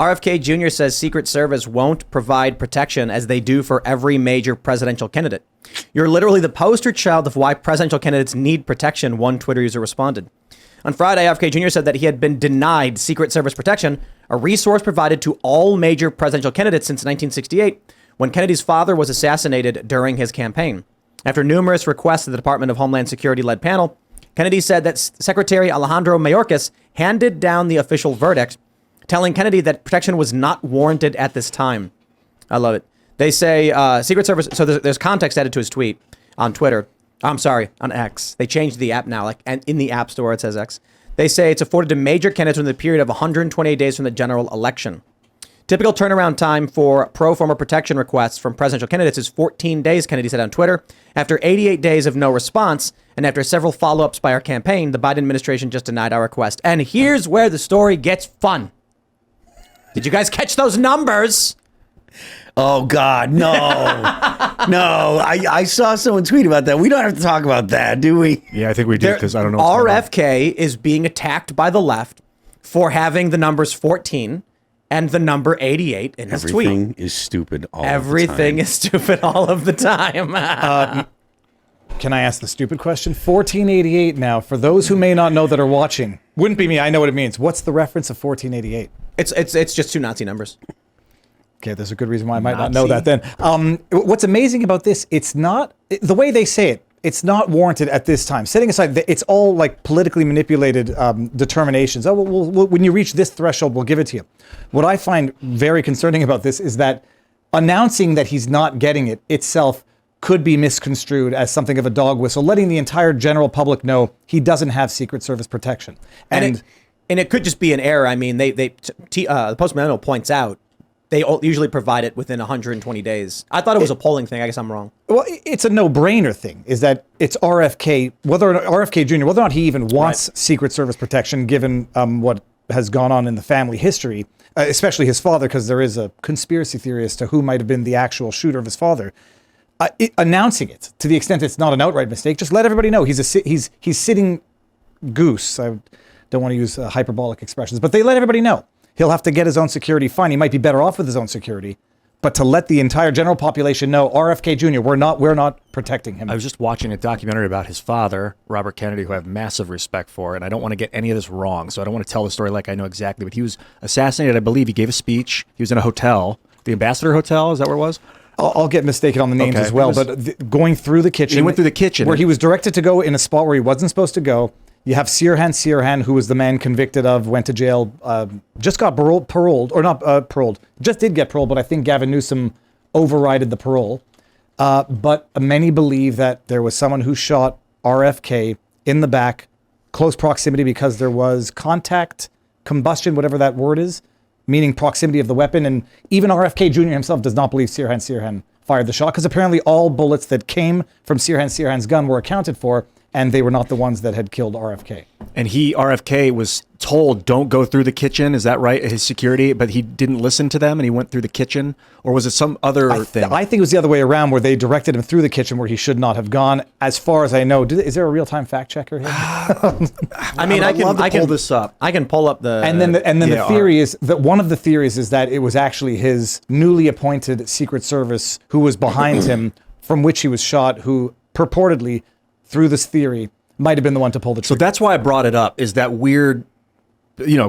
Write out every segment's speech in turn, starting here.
RFK Jr. says Secret Service won't provide protection as they do for every major presidential candidate. You're literally the poster child of why presidential candidates need protection, one Twitter user responded. On Friday, RFK Jr. said that he had been denied Secret Service protection, a resource provided to all major presidential candidates since 1968, when Kennedy's father was assassinated during his campaign. After numerous requests to the Department of Homeland Security-led panel, Kennedy said that Secretary Alejandro Mayorkas handed down the official verdict, telling Kennedy that protection was not warranted at this time. I love it. They say Secret Service. So there's context added to his tweet on Twitter. I'm sorry, on X. They changed the app now, and in the App Store it says X. They say it's afforded to major candidates within the period of 128 days from the general election. Typical turnaround time for pro forma protection requests from presidential candidates is 14 days, Kennedy said on Twitter. After 88 days of no response, and after several follow-ups by our campaign, the Biden administration just denied our request. And here's where the story gets fun. Did you guys catch those numbers? Oh, God, no. No, I saw someone tweet about that. We don't have to talk about that, do we? Yeah, I think we do, because I don't know what's RFK is being attacked by the left for having the numbers 14 and the number 88 in his tweet. Everything is stupid all of the time. Everything is stupid all of the time. Can I ask the stupid question? 1488 now, for those who may not know that are watching. Wouldn't be me, I know what it means. What's the reference of 1488? It's just two Nazi numbers. Okay, there's a good reason why I might not know that then. What's amazing about this, it's not, the way they say it, it's not warranted at this time. Setting aside, it's all like politically manipulated determinations. Oh, well, when you reach this threshold, we'll give it to you. What I find very concerning about this is that announcing that he's not getting it itself could be misconstrued as something of a dog whistle, letting the entire general public know he doesn't have Secret Service protection. And it could just be an error. I mean, the Post-Millennial points out they usually provide it within 120 days. I thought it was a polling thing. I guess I'm wrong. Well, it's a no-brainer thing, is that it's RFK, RFK Jr., whether or not he even wants Secret Service protection, given what has gone on in the family history, especially his father, because there is a conspiracy theory as to who might have been the actual shooter of his father. Announcing it, to the extent it's not an outright mistake, just let everybody know he's sitting goose. I don't want to use hyperbolic expressions, but they let everybody know. He'll have to get his own security. Fine, he might be better off with his own security, but to let the entire general population know, RFK Jr., we're not protecting him. I was just watching a documentary about his father, Robert Kennedy, who I have massive respect for, and I don't want to get any of this wrong, so I don't want to tell the story like I know exactly, but he was assassinated, I believe. He gave a speech. He was in a hotel, the Ambassador Hotel, is that where it was? I'll get mistaken on the names as well, but going through the kitchen. He went through the kitchen. Where he was directed to go in a spot where he wasn't supposed to go. You have Sirhan, who was the man convicted of, went to jail, just got paroled, or not paroled, just did get paroled, but I think Gavin Newsom overrided the parole. But many believe that there was someone who shot RFK in the back, close proximity, because there was contact, combustion, whatever that word is, meaning proximity of the weapon. And even RFK Jr. himself does not believe Sirhan fired the shot, because apparently all bullets that came from Sirhan's gun were accounted for, and they were not the ones that had killed RFK. And RFK was told, don't go through the kitchen. Is that right? His security, but he didn't listen to them and he went through the kitchen? Or was it some other thing? I think it was the other way around, where they directed him through the kitchen where he should not have gone. As far as I know, is there a real-time fact checker here? I mean, I can pull this up. I can pull up the... And then the theory is that one of the theories is that it was actually his newly appointed Secret Service who was behind him, from which he was shot, who purportedly, through this theory, might have been the one to pull the trigger. So that's why I brought it up, is that weird,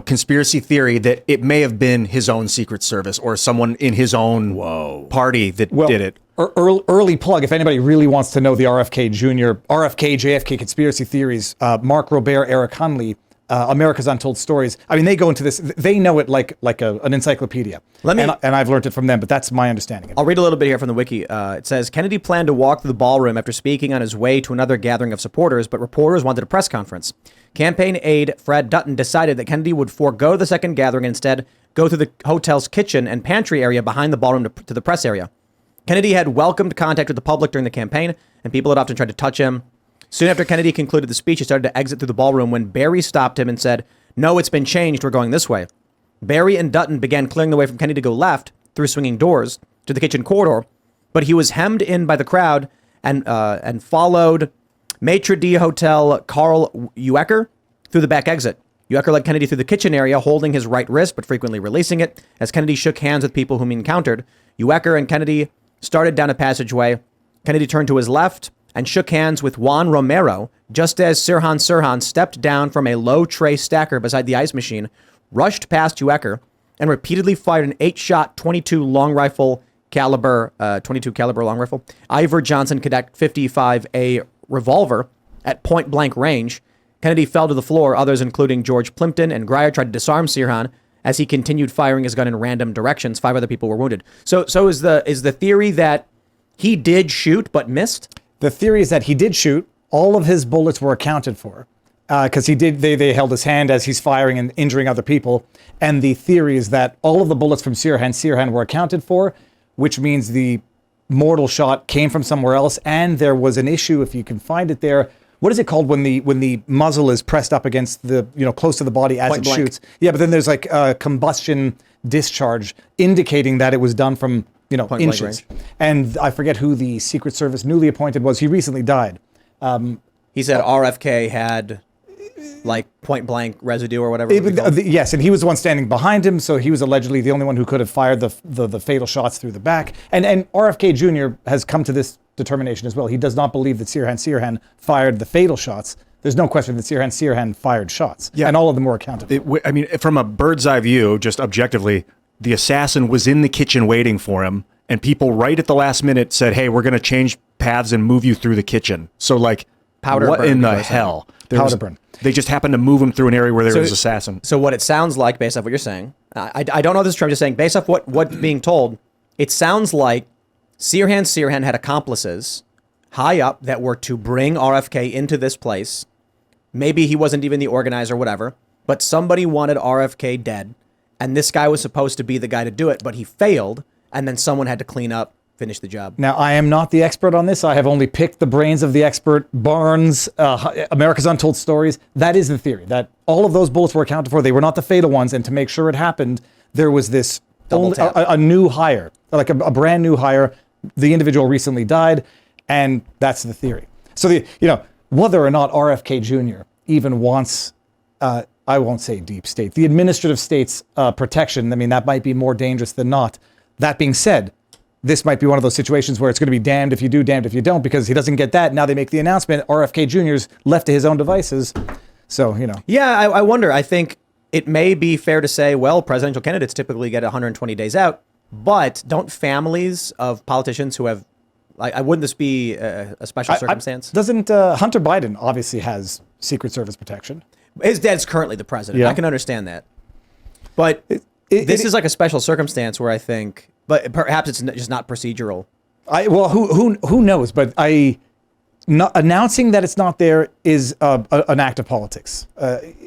conspiracy theory that it may have been his own Secret Service or someone in his own party that did it. Early plug, if anybody really wants to know the RFK Jr., RFK, JFK conspiracy theories, Mark Robert, Eric Hunley, America's Untold Stories. I mean, they go into this, they know it like an encyclopedia. And I've learned it from them, but that's my understanding. I'll read a little bit here from the wiki. It says, Kennedy planned to walk through the ballroom after speaking on his way to another gathering of supporters, but reporters wanted a press conference. Campaign aide Fred Dutton decided that Kennedy would forego the second gathering and instead go through the hotel's kitchen and pantry area behind the ballroom to the press area. Kennedy had welcomed contact with the public during the campaign, and people had often tried to touch him. Soon after Kennedy concluded the speech, he started to exit through the ballroom when Barry stopped him and said, "No, it's been changed. We're going this way." Barry and Dutton began clearing the way from Kennedy to go left through swinging doors to the kitchen corridor, but he was hemmed in by the crowd and followed maitre d' hotel Carl Uecker through the back exit. Uecker led Kennedy through the kitchen area, holding his right wrist but frequently releasing it. As Kennedy shook hands with people whom he encountered, Uecker and Kennedy started down a passageway. Kennedy turned to his left and shook hands with Juan Romero, just as Sirhan stepped down from a low tray stacker beside the ice machine, rushed past Uecker, and repeatedly fired an 8-shot 22 caliber long rifle, Ivor Johnson Cadet 55A revolver at point blank range. Kennedy fell to the floor. Others, including George Plimpton and Grier, tried to disarm Sirhan as he continued firing his gun in random directions. 5 other people were wounded. So is the theory that he did shoot but missed? The theory is that he did shoot. All of his bullets were accounted for because they held his hand as he's firing and injuring other people. And the theory is that all of the bullets from Sirhan were accounted for, which means the mortal shot came from somewhere else. And there was an issue, if you can find it there. What is it called when the muzzle is pressed up against the, close to the body as Point it blank. shoots? Yeah, but then there's like a combustion discharge indicating that it was done from, Point blank inches. And I forget who the Secret Service newly appointed was. He recently died. He said RFK had like point blank residue or whatever. Yes, and he was the one standing behind him, so he was allegedly the only one who could have fired the fatal shots through the back. And RFK Jr. has come to this determination as well. He does not believe that Sirhan fired the fatal shots. There's no question that Sirhan fired shots, and all of them were accounted for. I mean, from a bird's eye view, just objectively, the assassin was in the kitchen waiting for him, and people right at the last minute said, "Hey, we're going to change paths and move you through the kitchen." So, like, Powder what burn, in the people are saying. hell? Powder burn. They just happened to move him through an area where there was an assassin. So what it sounds like, based off what you're saying, I don't know this is true. I'm just saying, based off what's being told, it sounds like Sirhan had accomplices high up that were to bring RFK into this place. Maybe he wasn't even the organizer, whatever, but somebody wanted RFK dead, and this guy was supposed to be the guy to do it, but he failed, and then someone had to clean up, finish the job. Now, I am not the expert on this. I have only picked the brains of the expert. Barnes, America's Untold Stories. That is the theory, that all of those bullets were accounted for. They were not the fatal ones, and to make sure it happened, there was this a new hire, like a brand new hire. The individual recently died, and that's the theory. So whether or not RFK Jr. even wants, I won't say deep state, the administrative state's protection. I mean, that might be more dangerous than not. That being said, this might be one of those situations where it's going to be damned if you do, damned if you don't, because he doesn't get that. Now they make the announcement, RFK Jr.'s left to his own devices. So, Yeah, I wonder. I think it may be fair to say, well, presidential candidates typically get 120 days out, but don't families of politicians who have, wouldn't this be a special circumstance? Doesn't Hunter Biden obviously has Secret Service protection? His dad's currently the president. Yeah. I can understand that. But this is like a special circumstance where I think, but perhaps it's just not procedural. Who knows? But announcing that it's not there is an act of politics.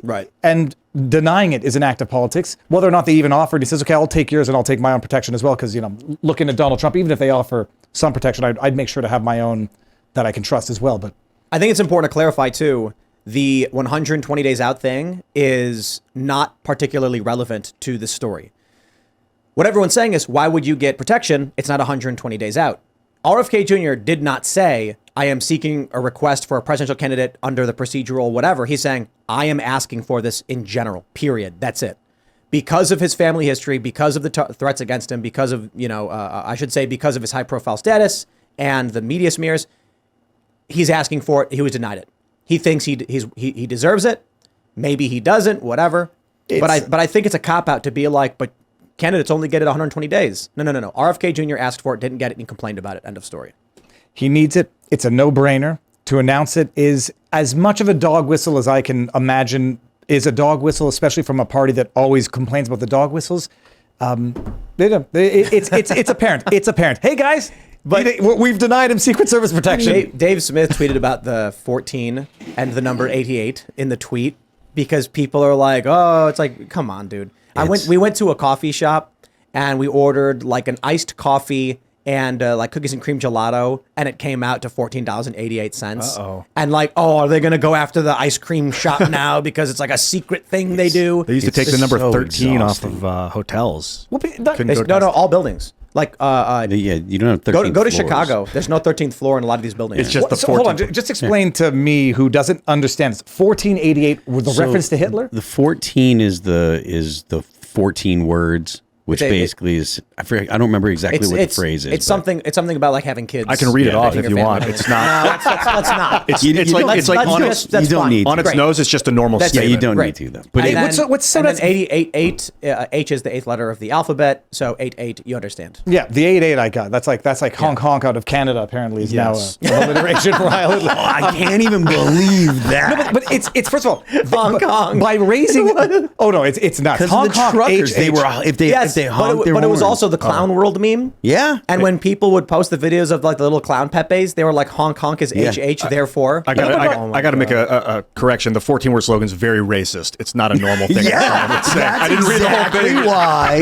Right. And denying it is an act of politics. Whether or not they even offered, he says, okay, I'll take yours and I'll take my own protection as well. Because, looking at Donald Trump, even if they offer some protection, I'd make sure to have my own that I can trust as well. But I think it's important to clarify, too, the 120 days out thing is not particularly relevant to the story. What everyone's saying is, why would you get protection? It's not 120 days out. RFK Jr. did not say, I am seeking a request for a presidential candidate under the procedural whatever. He's saying, I am asking for this in general, period. That's it. Because of his family history, because of the threats against him, because of, I should say because of his high profile status and the media smears, he's asking for it. He was denied it. He thinks he deserves it. Maybe he doesn't, whatever. But I think it's a cop-out to be like, but candidates only get it 120 days. No. RFK Jr. asked for it, didn't get it, and he complained about it. End of story. He needs it. It's a no-brainer. To announce it is as much of a dog whistle as I can imagine is a dog whistle, especially from a party that always complains about the dog whistles. It's apparent. It's apparent. Hey, guys, but we've denied him Secret Service protection. Dave Smith tweeted about the 14 and the number 88 in the tweet because people are like, oh, it's like, come on, dude. We went to a coffee shop and we ordered like an iced coffee and like cookies and cream gelato, and it came out to $14.88. Uh-oh. And like, oh, are they going to go after the ice cream shop now because it's like a secret thing they do? They used to take the number so 13 exhausting. off of hotels. No, all buildings. Like, Yeah, you don't have 13 go to floors. Chicago. There's no 13th floor in a lot of these buildings. It's just the So hold on, 14th. just explain to me who doesn't understand this. 1488 with the reference to Hitler? The 14 is the 14 words, which It's a- basically is I forget, I don't remember exactly what the phrase is. It's but- something about like having kids. I can read it off making if your you want. family. It's not. No, let's not. It's You it's don't- like it's like let's on do its it. That's you don't fine. need on its Great. nose. It's just a normal That's- yeah, you statement. don't Right. need to though. But And it- then, what's so and then that's- 88, H is the 8th letter of the alphabet, so 88, you understand. Yeah, the 88 I got. That's like honk honk out of Canada apparently is Yes. now an alliteration for Heil Hitler. I can't even believe that. But it's first of all, Hong Kong. by raising. Oh no, it's not. Because Honk of the honk, truckers, H, they H. were if they Yes, honked their but it was horn. also the clown world meme. Yeah. And when people would post the videos of like the little clown Pepes, they were like honk honk is HH, therefore. I got Oh my I got to make God. a correction. The 14-word slogan is very racist. It's not a normal thing. Yeah, It's saying. that's I didn't read the whole exactly thing. why.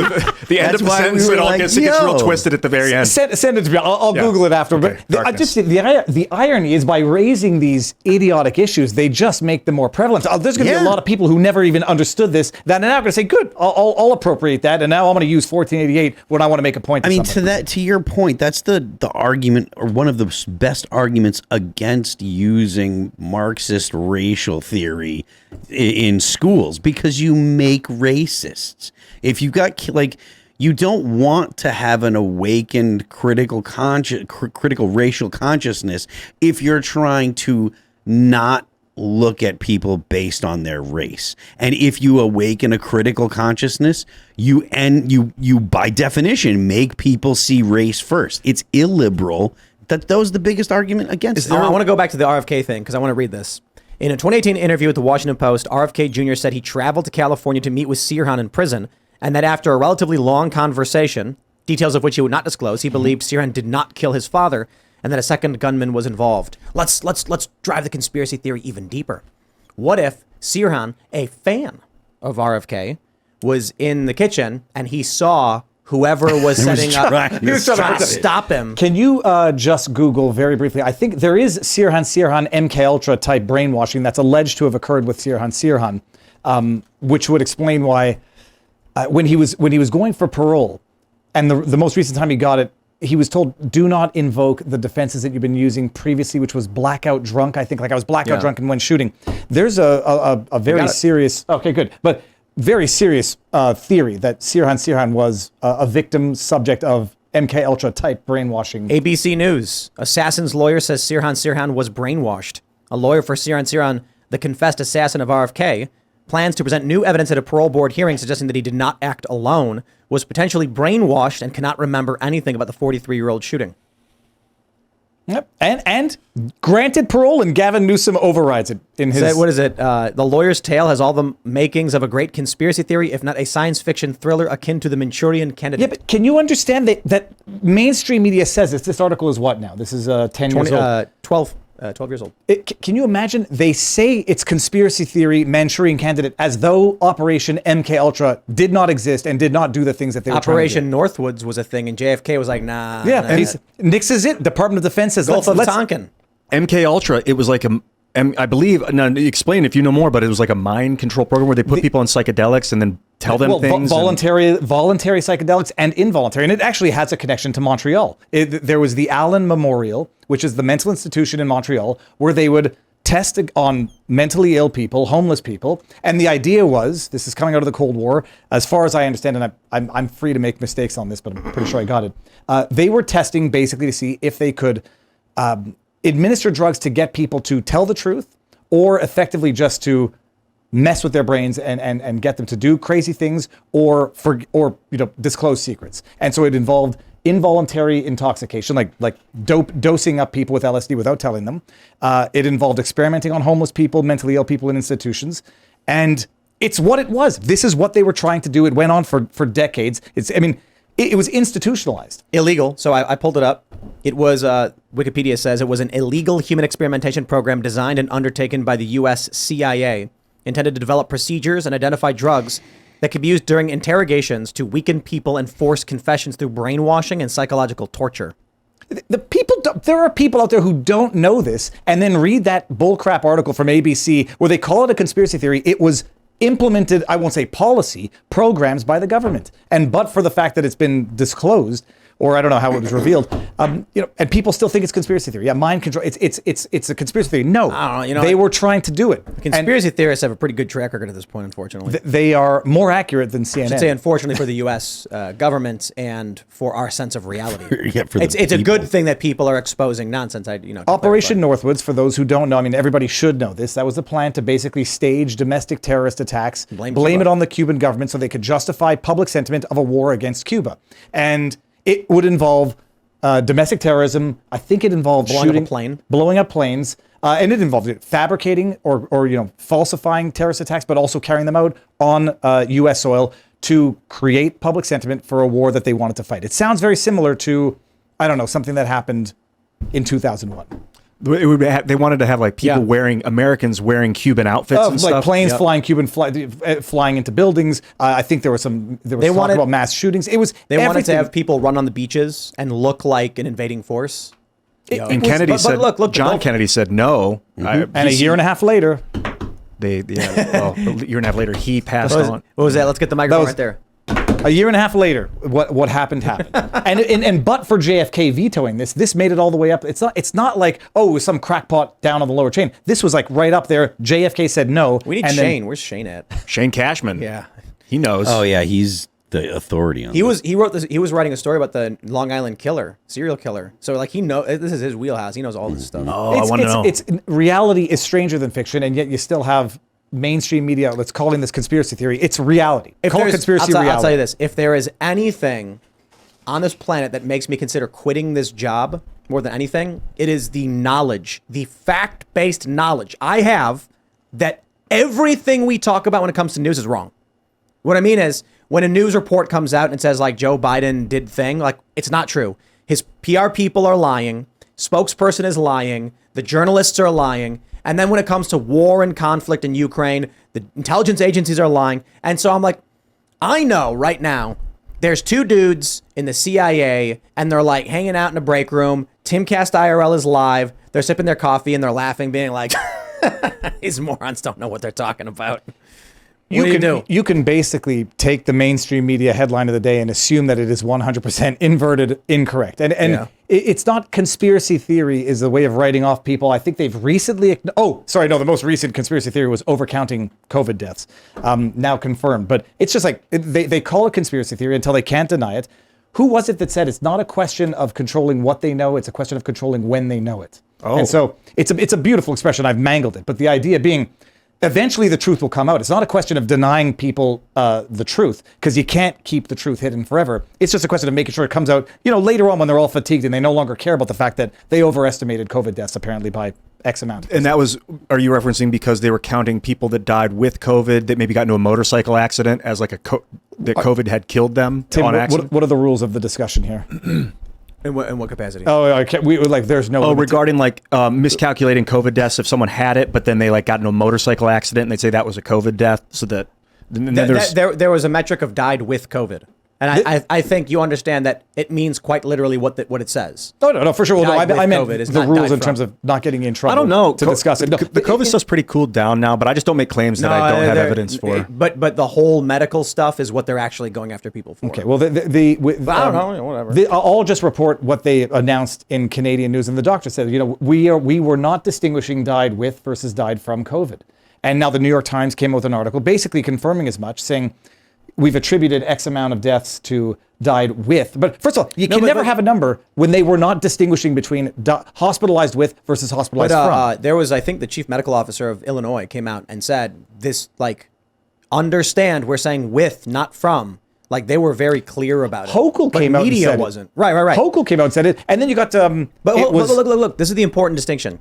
The end That's of the why we sentence were it all like, gets real yo. twisted at the very end. Send it to me. I'll Yeah. Google it after. Okay, But I darkness. just the irony is by raising these idiotic issues, they just make them more prevalent. There's going to be Yeah. a lot of people who never even understood this that are now going to say, "Good, I'll appropriate that," and now I'm going to use 1488 when I want to make a point. I mean, something. to your point, that's the argument, or one of the best arguments against using Marxist racial theory in schools, because you make racists. If you got like, you don't want to have an awakened critical racial consciousness if you're trying to not look at people based on their race. And if you awaken a critical consciousness, you by definition make people see race first. It's illiberal. That was the biggest argument against it. I want to go back to the RFK thing because I want to read this. In a 2018 interview with the Washington Post, RFK Jr. said he traveled to California to meet with Sirhan in prison, and that after a relatively long conversation, details of which he would not disclose, he believed Sirhan did not kill his father, and that a second gunman was involved. Let's drive the conspiracy theory even deeper. What if Sirhan, a fan of RFK, was in the kitchen and he saw whoever was setting up, trying to stop him? Can you just Google very briefly? I think there is Sirhan MK Ultra type brainwashing that's alleged to have occurred with Sirhan, which would explain why when he was going for parole, and the most recent time he got it, he was told, do not invoke the defenses that you've been using previously, which was blackout drunk. I think like I was blackout drunk and went shooting. There's a very serious, okay, good. But very serious theory that Sirhan was a victim subject of MK Ultra type brainwashing. ABC News. Assassin's lawyer says Sirhan was brainwashed. A lawyer for Sirhan, the confessed assassin of RFK, plans to present new evidence at a parole board hearing suggesting that he did not act alone, was potentially brainwashed, and cannot remember anything about the 43-year-old shooting. Yep. And granted parole, and Gavin Newsom overrides it in his. What is it? The lawyer's tale has all the makings of a great conspiracy theory, if not a science fiction thriller akin to the Manchurian Candidate. Yeah, but can you understand that mainstream media says this? This article is what now? This is 10 years old. 12 years old. Can you imagine? They say it's conspiracy theory, Manchurian Candidate, as though Operation MK Ultra did not exist and did not do the things that they were Operation trying Northwoods was a thing, and JFK was like, nah. to do. Yeah, nah, and nixes it. Department of Defense says, Gulf of let's Tonkin. MK Ultra, it was like I believe. Now, explain if you know more, but it was like a mind control program where they put people on psychedelics and then tell them things. Voluntary psychedelics and involuntary. And it actually has a connection to Montreal. There was the Allen Memorial, which is the mental institution in Montreal, where they would test on mentally ill people, homeless people. And the idea was, this is coming out of the Cold War, as far as I understand, and I'm free to make mistakes on this, but I'm pretty sure I got it. They were testing basically to see if they could administer drugs to get people to tell the truth, or effectively just to mess with their brains and get them to do crazy things or disclose secrets. And so it involved involuntary intoxication, like dosing up people with LSD without telling them. It involved experimenting on homeless people, mentally ill people in institutions. And it's what it was. This is what they were trying to do. It went on for decades. It was institutionalized. Illegal. So I pulled it up. It was, Wikipedia says, it was an illegal human experimentation program designed and undertaken by the U.S. CIA, intended to develop procedures and identify drugs that could be used during interrogations to weaken people and force confessions through brainwashing and psychological torture. There are people out there who don't know this and then read that bullcrap article from ABC where they call it a conspiracy theory. It was implemented, I won't say policy, programs by the government. And but for the fact that it's been disclosed, or I don't know how it was revealed. And people still think it's conspiracy theory. Yeah, mind control. It's a conspiracy theory. No, I don't know, they were trying to do it. Conspiracy theorists have a pretty good track record at this point, unfortunately. They are more accurate than CNN. I should say, unfortunately, for the U.S. Government and for our sense of reality. Yeah, for the it's a people. good thing that people are exposing nonsense. Operation Northwoods, for those who don't know, I mean, everybody should know this. That was a plan to basically stage domestic terrorist attacks, blame it on the Cuban government so they could justify public sentiment of a war against Cuba. And it would involve domestic terrorism. I think it involved blowing up planes. And it involved fabricating or falsifying terrorist attacks, but also carrying them out on U.S. soil to create public sentiment for a war that they wanted to fight. It sounds very similar to, I don't know, something that happened in 2001. They wanted to have like people Americans wearing Cuban outfits and like stuff. Planes flying flying into buildings. I think there was talk about mass shootings. They wanted to have people run on the beaches and look like an invading force. Kennedy said, John Kennedy said no. And a year and a half later, a year and a half later, he passed on. What was that? Let's get the microphone right there. A year and a half later, what happened. and but for JFK vetoing this made it all the way up. It's not like, oh, it was some crackpot down on the lower chain. This was like right up there. JFK said no. We need Shane. Where's Shane at? Shane Cashman. Yeah. He knows. Oh yeah, he's the authority on this. He wrote this. He was writing a story about the Long Island killer, serial killer. So like this is his wheelhouse. He knows all this stuff. Oh, I want to know. It's reality is stranger than fiction, and yet you still have mainstream media outlets calling this conspiracy theory. It's reality. Call it conspiracy reality. I'll tell you this: if there is anything on this planet that makes me consider quitting this job more than anything, it is the knowledge, the fact-based knowledge I have that everything we talk about when it comes to news is wrong. What I mean is, when a news report comes out and says like Joe Biden did thing, like it's not true. His PR people are lying. Spokesperson is lying. The journalists are lying. And then when it comes to war and conflict in Ukraine, the intelligence agencies are lying. And so I'm like, I know right now there's two dudes in the CIA and they're like hanging out in a break room. Timcast IRL is live. They're sipping their coffee and they're laughing, being like, these morons don't know what they're talking about. You can basically take the mainstream media headline of the day and assume that it is 100% inverted incorrect. And it's not conspiracy theory is the way of writing off people. I think they've recently... the most recent conspiracy theory was overcounting COVID deaths, now confirmed. But it's just like they call it conspiracy theory until they can't deny it. Who was it that said it's not a question of controlling what they know, it's a question of controlling when they know it? Oh. And so it's a beautiful expression. I've mangled it. But the idea being... eventually the truth will come out. It's not a question of denying people the truth, because you can't keep the truth hidden forever. It's just a question of making sure it comes out, later on when they're all fatigued and they no longer care about the fact that they overestimated COVID deaths apparently by X amount. And that was, are you referencing because they were counting people that died with COVID that maybe got into a motorcycle accident as like that COVID had killed them Tim, on accident? What are the rules of the discussion here? In what capacity? There's no... regarding miscalculating COVID deaths, if someone had it, but then they got into a motorcycle accident and they'd say that was a COVID death, so that... There was a metric of died with COVID. And I think you understand that it means quite literally what it says. No, for sure. Well, I meant COVID, the rules in terms of not getting in trouble. I don't know. To discuss it. No, the COVID stuff's pretty cooled down now, but I just don't make claims that I don't have evidence for. But the whole medical stuff is what they're actually going after people for. Okay, well, I don't know, whatever. I'll just report what they announced in Canadian news, and the doctor said, we were not distinguishing died with versus died from COVID. And now the New York Times came out with an article basically confirming as much, saying we've attributed X amount of deaths to died with. But first of all, you can never have a number when they were not distinguishing between hospitalized with versus hospitalized from. There was, I think, the chief medical officer of Illinois came out and said this, understand we're saying with, not from. Like, they were very clear about it. Hochul came out and said it. Wasn't. Right. Hochul came out and said it. And then you got... look. This is the important distinction.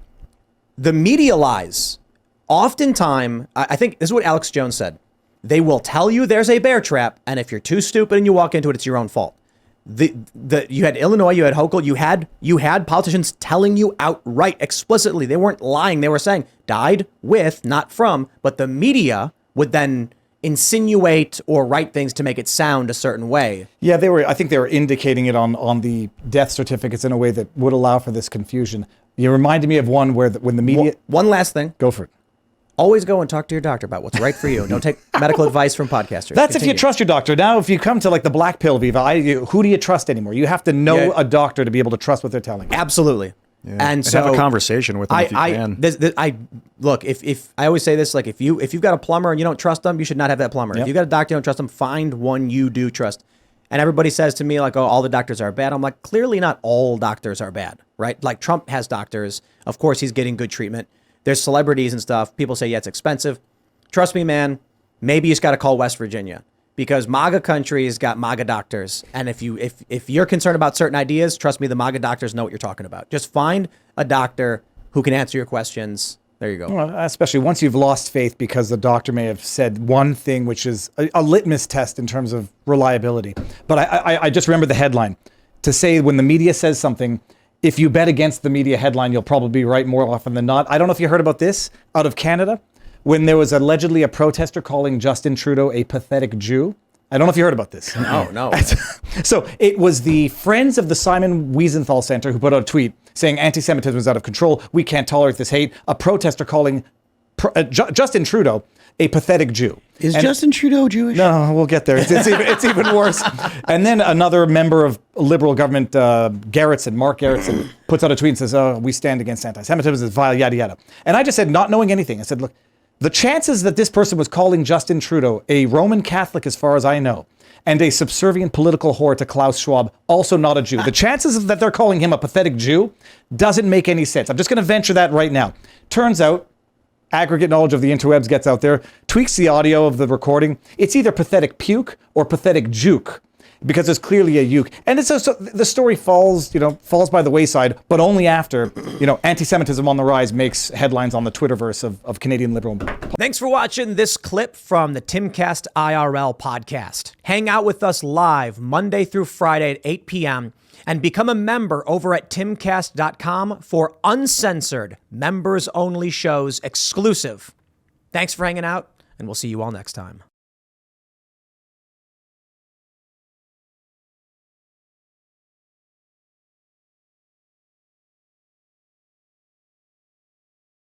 The media lies. Oftentimes, I think this is what Alex Jones said. They will tell you there's a bear trap, and if you're too stupid and you walk into it, it's your own fault. You had Illinois, you had Hochul, you had politicians telling you outright, explicitly. They weren't lying. They were saying died with, not from. But the media would then insinuate or write things to make it sound a certain way. Yeah, I think they were indicating it on the death certificates in a way that would allow for this confusion. You reminded me of one where when the media... One last thing. Go for it. Always go and talk to your doctor about what's right for you. Don't take medical advice from podcasters. That's if Continue. you trust your doctor. Now, if you come to like the black pill, Viva, who do you trust anymore? You have to know a doctor to be able to trust what they're telling you. Absolutely. Yeah. And so have a conversation with them if you can. Look, if I always say this, like if you've got a plumber and you don't trust them, you should not have that plumber. Yep. If you've got a doctor you don't trust them, find one you do trust. And everybody says to me like, oh, all the doctors are bad. I'm like, clearly not all doctors are bad, right? Like Trump has doctors. Of course, he's getting good treatment. There's celebrities and stuff. People say, yeah, it's expensive. Trust me, man, maybe you just got to call West Virginia because MAGA country's got MAGA doctors. And if you're concerned about certain ideas, trust me, the MAGA doctors know what you're talking about. Just find a doctor who can answer your questions. There you go. Well, especially once you've lost faith because the doctor may have said one thing, which is a litmus test in terms of reliability. But I just remember the headline to say when the media says something, if you bet against the media headline, you'll probably be right more often than not. I don't know if you heard about this out of Canada. When there was allegedly a protester calling Justin Trudeau a pathetic Jew. I don't know if you heard about this. No. So it was the Friends of the Simon Wiesenthal Center who put out a tweet saying anti-Semitism is out of control. We can't tolerate this hate. A protester calling Justin Trudeau a pathetic Jew. Is Justin Trudeau Jewish? No, we'll get there. It's even worse. And then another member of Liberal government, Mark Gerritsen, puts out a tweet and says, oh, we stand against anti-Semitism. It's vile, yada, yada. And I just said, not knowing anything, I said, look, the chances that this person was calling Justin Trudeau a Roman Catholic, as far as I know, and a subservient political whore to Klaus Schwab, also not a Jew. The chances that they're calling him a pathetic Jew doesn't make any sense. I'm just going to venture that right now. Turns out, aggregate knowledge of the interwebs gets out there, tweaks the audio of the recording. It's either pathetic puke or pathetic juke, because there's clearly a uke. And it's so the story falls by the wayside, but only after, anti-Semitism on the rise makes headlines on the Twitterverse of Canadian liberal. Thanks for watching this clip from the Timcast IRL podcast. Hang out with us live Monday through Friday at 8 p.m. and become a member over at timcast.com for uncensored, members-only shows exclusive. Thanks for hanging out, and we'll see you all next time.